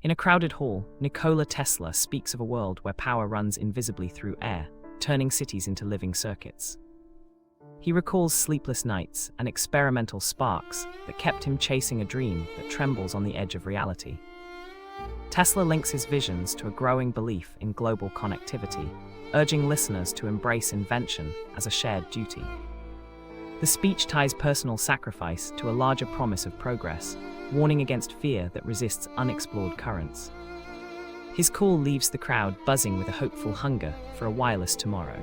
In a crowded hall, Nikola Tesla speaks of a world where power runs invisibly through air, turning cities into living circuits. He recalls sleepless nights and experimental sparks that kept him chasing a dream that trembles on the edge of reality. Tesla links his visions to a growing belief in global connectivity, urging listeners to embrace invention as a shared duty. The speech ties personal sacrifice to a larger promise of progress, warning against fear that resists unexplored currents. His call leaves the crowd buzzing with a hopeful hunger for a wireless tomorrow.